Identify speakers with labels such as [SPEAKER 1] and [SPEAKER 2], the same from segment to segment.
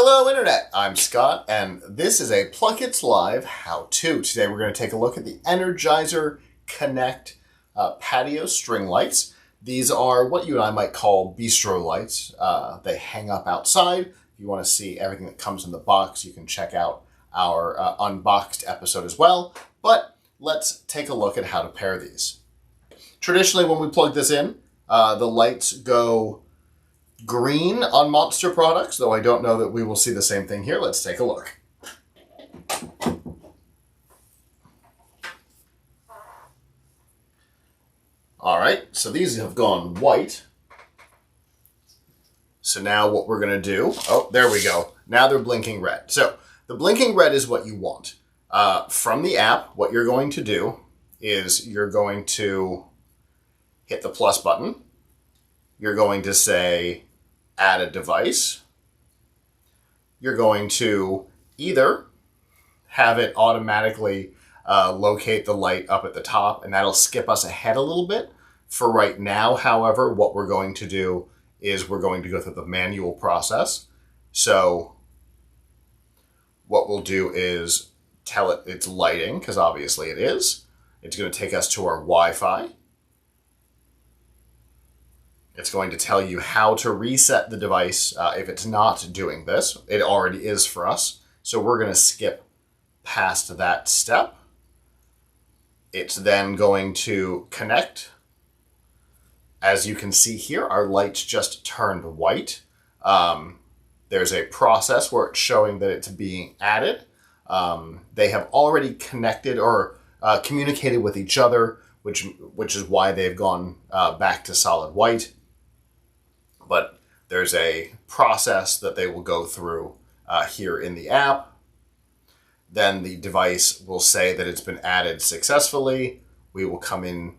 [SPEAKER 1] Hello Internet, I'm Scott, and this is a PLUGHITZ Live How To. Today we're going to take a look at the Energizer Connect Patio string lights. These are what you and I might call bistro lights. They hang up outside. If you want to see everything that comes in the box, you can check out our unboxed episode as well. But let's take a look at how to pair these. Traditionally, when we plug this in, the lights go green on Monster products, though I don't know that we will see the same thing here. Let's take a look. All right, so these have gone white. So now what we're going to do, oh, there we go. Now they're blinking red. So the blinking red is what you want. From the app, what you're going to do is you're going to hit the plus button. You're going to say, add a device. You're going to either have it automatically locate the light up at the top, and that'll skip us ahead a little bit. For right now, however, what we're going to do is we're going to go through the manual process. So what we'll do is tell it it's lighting, because obviously it is. It's going to take us to our Wi-Fi. It's going to tell you how to reset the device if it's not doing this. It already is for us. So we're going to skip past that step. It's then going to connect. As you can see here, our lights just turned white. There's a process where it's showing that it's being added. They have already connected or communicated with each other, which is why they've gone back to solid white. But there's a process that they will go through here in the app. Then the device will say that it's been added successfully. We will come in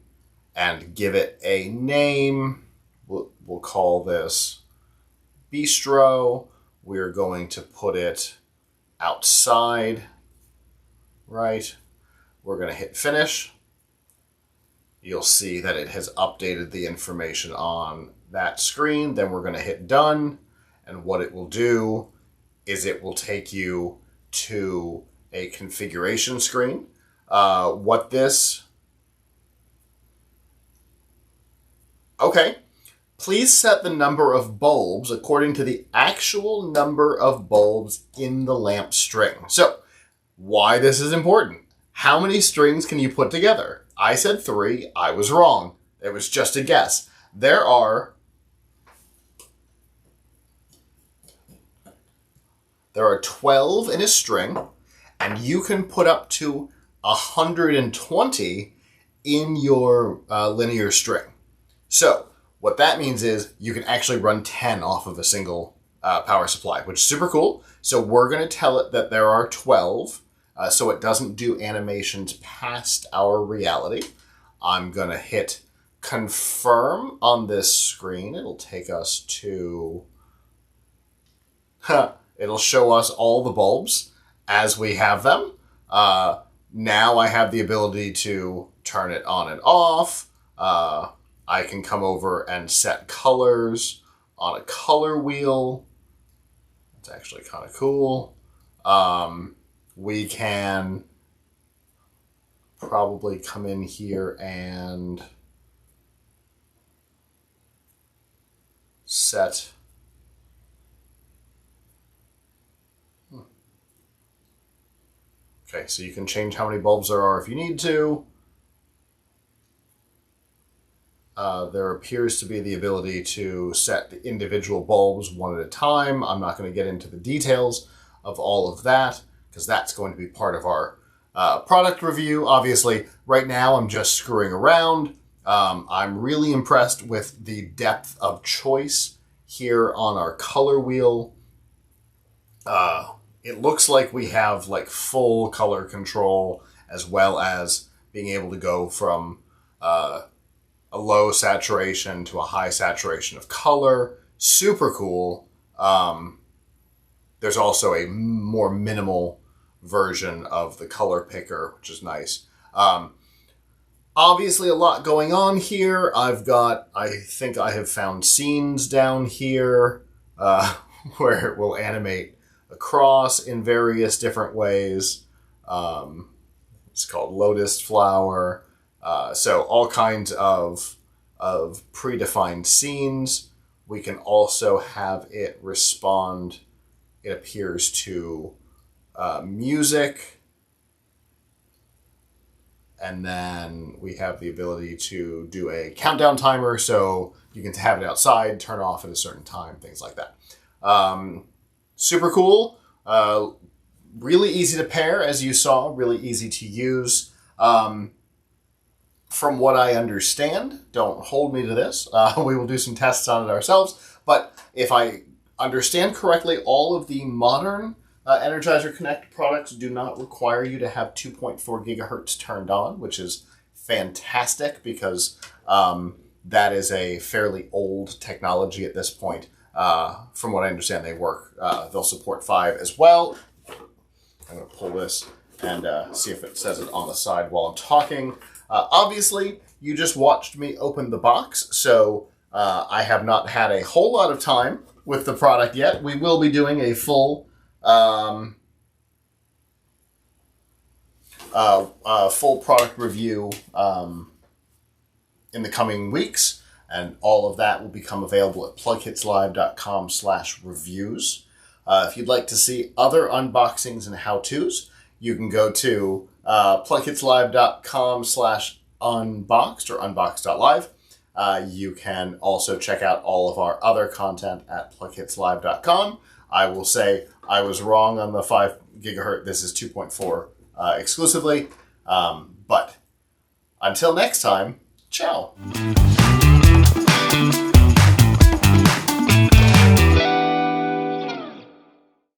[SPEAKER 1] and give it a name. We'll call this Bistro. We're going to put it outside, right? We're going to hit finish. You'll see that it has updated the information on that screen. Then we're going to hit done. And what it will do is it will take you to a configuration screen. Okay. Please set the number of bulbs according to the actual number of bulbs in the lamp string. So why this is important. How many strings can you put together? I said 3. I was wrong. It was just a guess. There are 12 in a string, and you can put up to 120 in your linear string. So what that means is you can actually run 10 off of a single power supply, which is super cool. So we're going to tell it that there are 12. So it doesn't do animations past our reality. I'm going to hit confirm on this screen. It'll take us to... It'll show us all the bulbs as we have them. Now I have the ability to turn it on and off. I can come over and set colors on a color wheel. It's actually kind of cool. We can probably come in here and set... Okay, so you can change how many bulbs there are if you need to. There appears to be the ability to set the individual bulbs one at a time. I'm not going to get into the details of all of that, because that's going to be part of our product review. Obviously, right now I'm just screwing around. I'm really impressed with the depth of choice here on our color wheel. It looks like we have like full color control, as well as being able to go from a low saturation to a high saturation of color. Super cool. There's also a more minimal version of the color picker, which is nice. Obviously a lot going on here. I think I have found scenes down here where it will animate across in various different ways. It's called lotus flower. So all kinds of predefined scenes. We can also have it respond, it appears, to music. And then we have the ability to do a countdown timer, so you can have it outside, turn off at a certain time, things like that. Super cool. Really easy to pair, as you saw, really easy to use. From what I understand, don't hold me to this, we will do some tests on it ourselves, but if I understand correctly, all of the modern Energizer Connect products do not require you to have 2.4 gigahertz turned on, which is fantastic because that is a fairly old technology at this point. From what I understand, they work. They'll support 5 as well. I'm going to pull this and see if it says it on the side while I'm talking. Obviously, you just watched me open the box, so I have not had a whole lot of time with the product yet. We will be doing a full full product review in the coming weeks, and all of that will become available at PLUGHITZLive.com/reviews. If you'd like to see other unboxings and how-tos, you can go to PLUGHITZLive.com/unboxed or unboxed.live. You can also check out all of our other content at PLUGHITZLive.com. I will say I was wrong on the 5 gigahertz. This is 2.4 exclusively. But until next time, ciao.